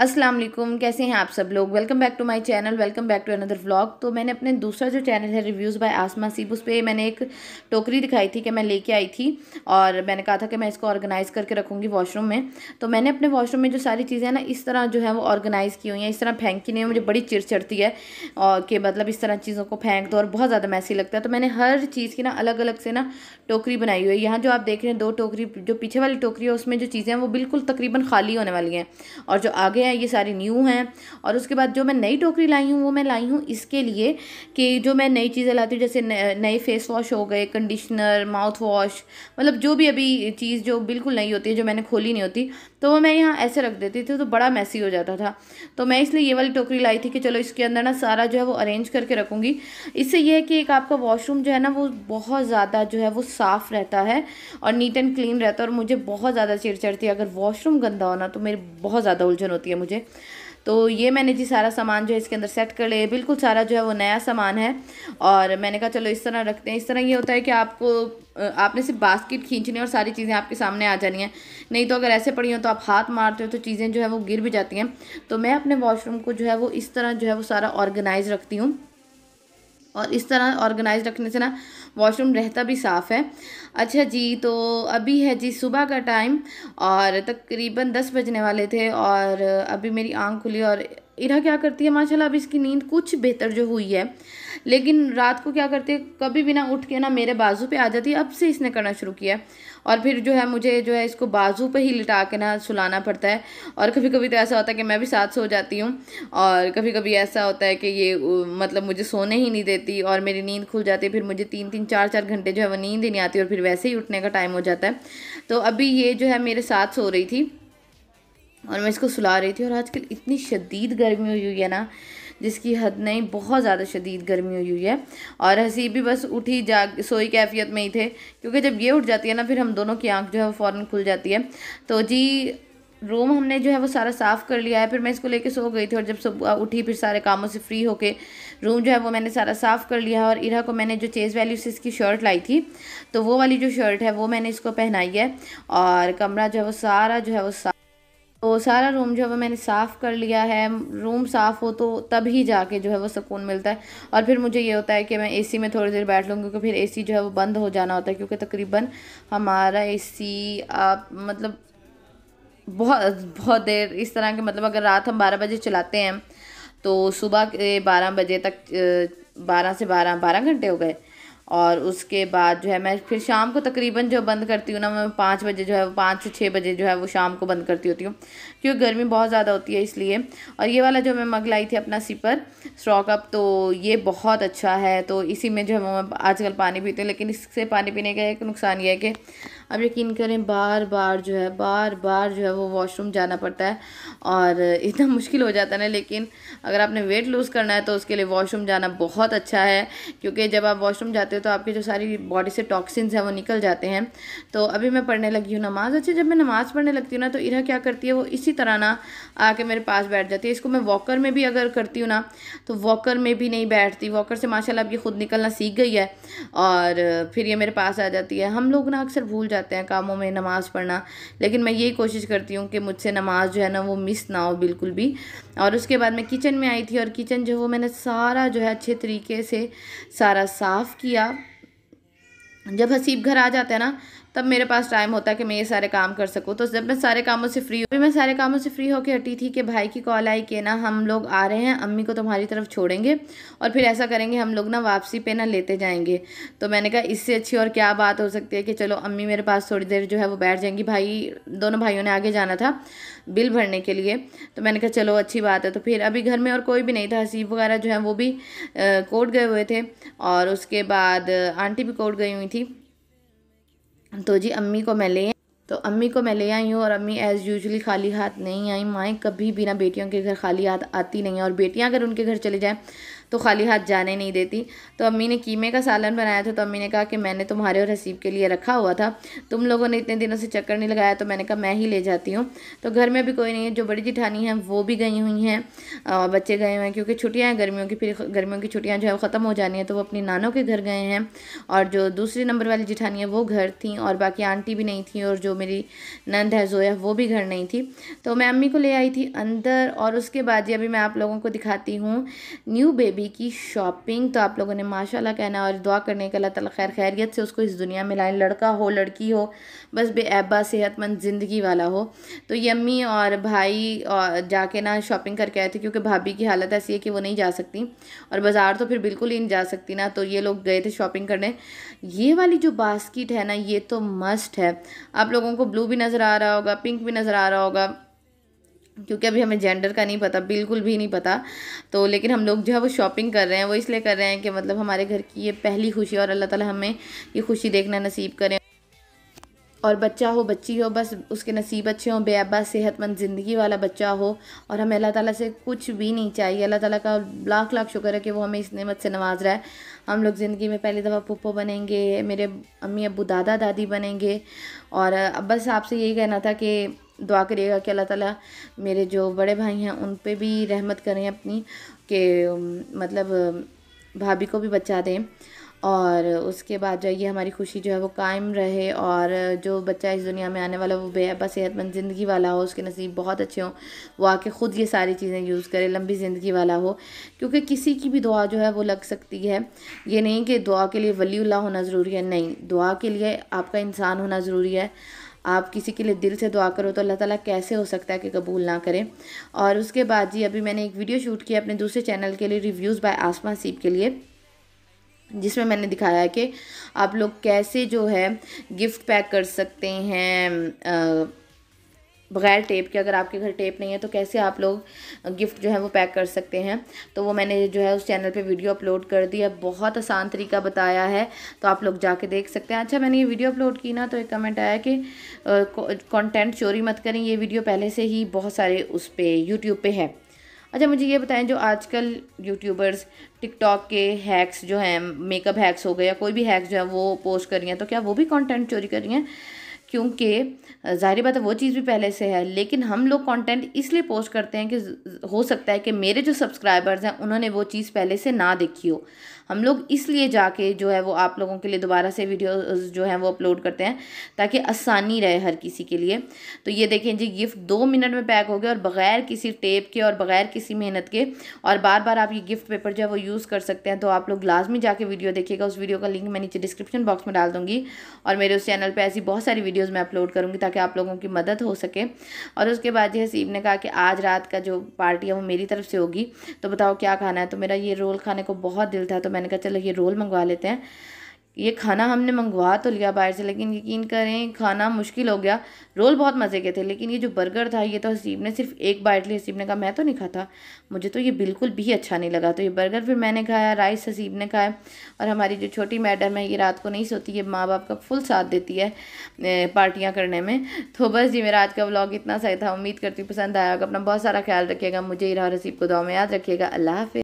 अस्सलाम वालेकुम, कैसे हैं आप सब लोग। Welcome back to my channel, welcome back to another vlog. तो मैंने अपने दूसरा जो चैनल है रिव्यूज़ बाय आसमा सीब, उस पर मैंने एक टोकरी दिखाई थी कि मैं लेके आई थी और मैंने कहा था कि मैं इसको ऑर्गेनाइज़ करके रखूँगी वॉशरूम में। तो मैंने अपने वॉशरूम में जो सारी चीज़ें हैं ना, इस तरह जो है वो ऑर्गेनाइज़ की हुई हैं। इस तरह फेंक की नहीं, मुझे बड़ी चिढ़ चढ़ती है और कि मतलब इस तरह चीज़ों को फेंक दो और बहुत ज़्यादा मैसी लगता है। तो मैंने हर चीज़ की ना अलग अलग से ना टोकरी बनाई हुई है। यहाँ जो आप देख रहे हैं 2 टोकरी, जो पीछे वाली टोकरी है उसमें जो चीज़ें हैं वो बिल्कुल तकरीबन खाली होने वाली हैं और जो आगे हैं ये सारी न्यू हैं। और उसके बाद जो मैं नई टोकरी लाई हूँ वो मैं लाई हूँ इसके लिए कि जो मैं नई चीज़ें लाती हूँ, जैसे नए फेस वॉश हो गए, कंडीशनर, माउथ वॉश, मतलब जो भी अभी चीज़ जो बिल्कुल नई होती है, जो मैंने खोली नहीं होती, तो वो मैं यहाँ ऐसे रख देती थी तो बड़ा मैसी हो जाता था। तो मैं इसलिए ये वाली टोकरी लाई थी कि चलो इसके अंदर ना सारा जो है वो अरेंज करके रखूँगी। इससे ये है कि एक आपका वॉशरूम जो है ना वो बहुत ज़्यादा जो है वो साफ़ रहता है और नीट एंड क्लीन रहता है। और मुझे बहुत ज़्यादा चिढ़ चढ़ती है अगर वॉशरूम गंदा हो ना, तो मेरी बहुत ज़्यादा उलझन होती है मुझे। तो ये मैंने जी सारा सामान जो है इसके अंदर सेट कर लिया, बिल्कुल सारा जो है वो नया सामान है। और मैंने कहा चलो इस तरह रखते हैं। इस तरह ये होता है कि आपको आपने सिर्फ बास्केट खींचनी है और सारी चीज़ें आपके सामने आ जानी हैं। नहीं तो अगर ऐसे पड़ी हो तो आप हाथ मारते हो तो चीज़ें जो है वो गिर भी जाती हैं। तो मैं अपने वॉशरूम को जो है वो इस तरह जो है वो सारा ऑर्गेनाइज रखती हूँ और इस तरह ऑर्गेनाइज रखने से ना वॉशरूम रहता भी साफ़ है। अच्छा जी, तो अभी है जी सुबह का टाइम और तकरीबन 10 बजने वाले थे और अभी मेरी आंख खुली और इरा क्या करती है माशाल्लाह, अभी इसकी नींद कुछ बेहतर जो हुई है, लेकिन रात को क्या करती है कभी भी ना उठ के ना मेरे बाजू पे आ जाती है। अब से इसने करना शुरू किया है और फिर जो है मुझे जो है इसको बाजू पे ही लिटा के ना सुलाना पड़ता है। और कभी कभी तो ऐसा होता है कि मैं भी साथ सो जाती हूँ और कभी कभी ऐसा होता है कि ये मतलब मुझे सोने ही नहीं देती और मेरी नींद खुल जाती है। फिर मुझे 3-3 4-4 घंटे जो है वो नींद ही नहीं आती और फिर वैसे ही उठने का टाइम हो जाता है। तो अभी ये जो है मेरे साथ सो रही थी और मैं इसको सुला रही थी। और आजकल इतनी शदीद गर्मी हुई है ना, जिसकी हद नहीं, बहुत ज़्यादा शदीद गर्मी हुई है। और हसीब भी बस उठी जाग सोई कैफियत में ही थे, क्योंकि जब ये उठ जाती है ना फिर हम दोनों की आंख जो है वो फ़ौरन खुल जाती है। तो जी रूम हमने जो है वो सारा साफ़ कर लिया है। फिर मैं इसको लेके सो गई थी और जब सुबह उठी फिर सारे कामों से फ्री होके रूम जो है वो मैंने सारा साफ़ कर लिया है। और इरा को मैंने जो चेज़ वैल्यू से इसकी शर्ट लाई थी, तो वो वाली जो शर्ट है वो मैंने इसको पहनाई है। और कमरा जो है वो सारा जो है वो तो सारा रूम जो है वो मैंने साफ़ कर लिया है। रूम साफ़ हो तो तभी जाके जो है वो सुकून मिलता है। और फिर मुझे ये होता है कि मैं एसी में थोड़ी देर बैठ लूँ, क्योंकि फिर एसी जो है वो बंद हो जाना होता है, क्योंकि तकरीबन हमारा एसी आप मतलब बहुत बहुत देर इस तरह के, मतलब अगर रात हम 12 बजे चलाते हैं तो सुबह के 12 बजे तक 12 से 12 घंटे हो गए। और उसके बाद जो है मैं फिर शाम को तकरीबन जो बंद करती हूँ ना, मैं 5 बजे जो है 5 से 6 बजे जो है वो शाम को बंद करती होती हूँ, क्योंकि गर्मी बहुत ज़्यादा होती है इसलिए। और ये वाला जो मैं मग लाई थी अपना सिपर स्ट्रॉ कप, तो ये बहुत अच्छा है। तो इसी में जो है मैं आजकल पानी पीती हूँ, लेकिन इससे पानी पीने का एक नुकसान ये है कि अब यकीन करें बार बार जो है वो वॉशरूम जाना पड़ता है और इतना मुश्किल हो जाता है ना। लेकिन अगर आपने वेट लूज़ करना है तो उसके लिए वॉशरूम जाना बहुत अच्छा है, क्योंकि जब आप वॉशरूम जाते हो तो आपकी जो सारी बॉडी से टॉक्सिन्स हैं वो निकल जाते हैं। तो अभी मैं पढ़ने लगी हूँ नमाज़। अच्छा, जब मैं नमाज़ पढ़ने लगती हूँ ना तो इरा क्या करती है, वो इसी तरह ना आके मेरे पास बैठ जाती है। इसको मैं वॉकर में भी अगर करती हूँ ना तो वॉकर में भी नहीं बैठती। वॉकर से माशाल्लाह अब ये खुद निकलना सीख गई है और फिर ये मेरे पास आ जाती है। हम लोग ना अक्सर भूल जाते हैं कामों में नमाज़ पढ़ना, लेकिन मैं यही कोशिश करती हूँ कि मुझसे नमाज जो है ना वो मिस ना हो बिल्कुल भी। और उसके बाद मैं किचन में आई थी और किचन जो वो मैंने सारा जो है अच्छे तरीके से सारा साफ़ किया। जब हसीब घर आ जाता है ना तब मेरे पास टाइम होता है कि मैं ये सारे काम कर सकूँ। तो जब मैं सारे कामों से फ्री हुई, मैं सारे कामों से फ्री होकर हटी थी कि भाई की कॉल आई कि ना हम लोग आ रहे हैं, अम्मी को तुम्हारी तरफ छोड़ेंगे और फिर ऐसा करेंगे हम लोग ना वापसी पे ना लेते जाएंगे। तो मैंने कहा इससे अच्छी और क्या बात हो सकती है कि चलो अम्मी मेरे पास थोड़ी देर जो है वो बैठ जाएंगी। भाई दोनों भाइयों ने आगे जाना था बिल भरने के लिए, तो मैंने कहा चलो अच्छी बात है। तो फिर अभी घर में और कोई भी नहीं था, हसीब वगैरह जो है वो भी कोर्ट गए हुए थे और उसके बाद आंटी भी कोर्ट गई हुई थी। तो जी अम्मी को मैं ले आई हूँ और अम्मी एज़ यूजुअली खाली हाथ नहीं आई। माएँ कभी भी ना बेटियों के घर खाली हाथ आती नहीं है, और बेटियाँ अगर उनके घर चले जाएँ तो खाली हाथ जाने नहीं देती। तो अम्मी ने कीमे का सालन बनाया था, तो अम्मी ने कहा कि मैंने तुम्हारे और हसीब के लिए रखा हुआ था, तुम लोगों ने इतने दिनों से चक्कर नहीं लगाया, तो मैंने कहा मैं ही ले जाती हूँ। तो घर में भी कोई नहीं है, जो बड़ी जिठानी हैं वो भी गई हुई हैं, बच्चे गए हुए हैं क्योंकि छुट्टियाँ हैं गर्मियों की, फिर गर्मियों की छुट्टियाँ जो है वो ख़त्म हो जानी है, तो वो अपनी नानों के घर गए हैं। और जो दूसरी नंबर वाली जिठानी है वो घर थी, और बाकी आंटी भी नहीं थी, और जो मेरी नंद है जोया वो भी घर नहीं थी। तो मैं अम्मी को ले आई थी अंदर, और उसके बाद जी अभी मैं आप लोगों को दिखाती हूँ न्यू बेबी की शॉपिंग। तो आप लोगों ने माशाल्लाह कहना और दुआ करने का, अल्लाह ताला खैर खैरियत से उसको इस दुनिया में लाए, लड़का हो लड़की हो, बस बेऐबा सेहतमंद ज़िंदगी वाला हो। तो ये अम्मी और भाई और जाके ना शॉपिंग करके आए थे, क्योंकि भाभी की हालत ऐसी है कि वो नहीं जा सकती, और बाज़ार तो फिर बिल्कुल ही नहीं जा सकती ना, तो ये लोग गए थे शॉपिंग करने। ये वाली जो बास्केट है ना, ये तो मस्ट है। आप लोगों को ब्लू भी नज़र आ रहा होगा, पिंक भी नज़र आ रहा होगा, क्योंकि अभी हमें जेंडर का नहीं पता, बिल्कुल भी नहीं पता। तो लेकिन हम लोग जो है वो शॉपिंग कर रहे हैं, वो इसलिए कर रहे हैं कि मतलब हमारे घर की ये पहली खुशी है, और अल्लाह ताला हमें ये खुशी देखना नसीब करें। और बच्चा हो बच्ची हो, बस उसके नसीब अच्छे हों, बेअबा सेहतमंद ज़िंदगी वाला बच्चा हो, और हमें अल्लाह ताला से कुछ भी नहीं चाहिए। अल्लाह ताला का लाख लाख शुक्र है कि वो हमें इस नेमत से नवाज रहा है। हम लोग ज़िंदगी में पहली दफ़ा पुप्पो बनेंगे, मेरे अम्मी अब्बू दादा दादी बनेंगे। और अब बस आपसे यही कहना था कि दुआ करिएगा कि अल्लाह ताला मेरे जो बड़े भाई हैं उन पे भी रहमत करें अपनी, कि मतलब भाभी को भी बचा दें, और उसके बाद जो ये हमारी खुशी जो है वो कायम रहे, और जो बच्चा इस दुनिया में आने वाला वो बेअबा सेहतमंद ज़िंदगी वाला हो, उसके नसीब बहुत अच्छे हों, वो आके ख़ुद ये सारी चीज़ें यूज़ करे, लंबी ज़िंदगी वाला हो। क्योंकि किसी की भी दुआ जो है वो लग सकती है, ये नहीं कि दुआ के लिए वलीउल्लाह होना ज़रूरी है, नहीं, दुआ के लिए आपका इंसान होना ज़रूरी है। आप किसी के लिए दिल से दुआ करो तो अल्लाह ताला कैसे हो सकता है कि कबूल ना करें। और उसके बाद जी अभी मैंने एक वीडियो शूट किया अपने दूसरे चैनल के लिए, रिव्यूज़ बाय आसमा सीब के लिए, जिसमें मैंने दिखाया है कि आप लोग कैसे जो है गिफ्ट पैक कर सकते हैं बग़ैर टेप के। अगर आपके घर टेप नहीं है तो कैसे आप लोग गिफ्ट जो है वो पैक कर सकते हैं। तो वो मैंने जो है उस चैनल पे वीडियो अपलोड कर दी है, बहुत आसान तरीका बताया है, तो आप लोग जाके देख सकते हैं। अच्छा, मैंने ये वीडियो अपलोड की ना, तो एक कमेंट आया कि कंटेंट चोरी मत करें, ये वीडियो पहले से ही बहुत सारे उस पर यूट्यूब पे है। अच्छा, मुझे ये बताएं, जो आजकल यूट्यूबर्स टिकटॉक के हैक्स जो हैं, मेकअप हैक्स हो गए या कोई भी हैक्स जो है वो पोस्ट कर रही हैं, तो क्या वो भी कंटेंट चोरी कर रही हैं? क्योंकि ज़ाहिर बात है वो चीज़ भी पहले से है, लेकिन हम लोग कंटेंट इसलिए पोस्ट करते हैं कि हो सकता है कि मेरे जो सब्सक्राइबर्स हैं उन्होंने वो चीज़ पहले से ना देखी हो। हम लोग इसलिए जाके जो है वो आप लोगों के लिए दोबारा से वीडियो जो है वो अपलोड करते हैं, ताकि आसानी रहे हर किसी के लिए। तो ये देखें जी, गिफ्ट 2 मिनट में पैक हो गया, और बग़ैर किसी टेप के और बग़ैर किसी मेहनत के, और बार बार आप ये गिफ्ट पेपर जो है वो यूज़ कर सकते हैं। तो आप लोग लाजमी जाके वीडियो देखिएगा, उस वीडियो का लिंक मैं नीचे डिस्क्रिप्शन बॉक्स में डाल दूँगी, और मेरे उस चैनल पर ऐसी बहुत सारी वीडियोज़ मैं अपलोड करूँगी ताकि आप लोगों की मदद हो सके। और उसके बाद जो हसीब ने कहा कि आज रात का जो पार्टी है वो मेरी तरफ से होगी, तो बताओ क्या खाना है। तो मेरा ये रोल खाने को बहुत दिल था, तो मैंने कहा चलो ये रोल मंगवा लेते हैं। ये खाना हमने मंगवा तो लिया बाहर से, लेकिन यकीन करें खाना मुश्किल हो गया। रोल बहुत मज़े के थे, लेकिन ये जो बर्गर था ये तो हसीब ने सिर्फ एक बाइट ली। हसीब ने कहा मैं तो नहीं खाता, मुझे तो ये बिल्कुल भी अच्छा नहीं लगा। तो ये बर्गर फिर मैंने खाया, राइस हसीब ने खाया, और हमारी जो छोटी मैडम है ये रात को नहीं सोती, ये माँ बाप का फुल साथ देती है पार्टियाँ करने में। तो बस जी, मेरा आज का व्लॉग इतना सही था, उम्मीद करती हूँ पसंद आया होगा। अपना बहुत सारा ख्याल रखिएगा, मुझे इरा और हसीब को दुआ में याद रखिएगा। अल्लाह हाफ़िज़।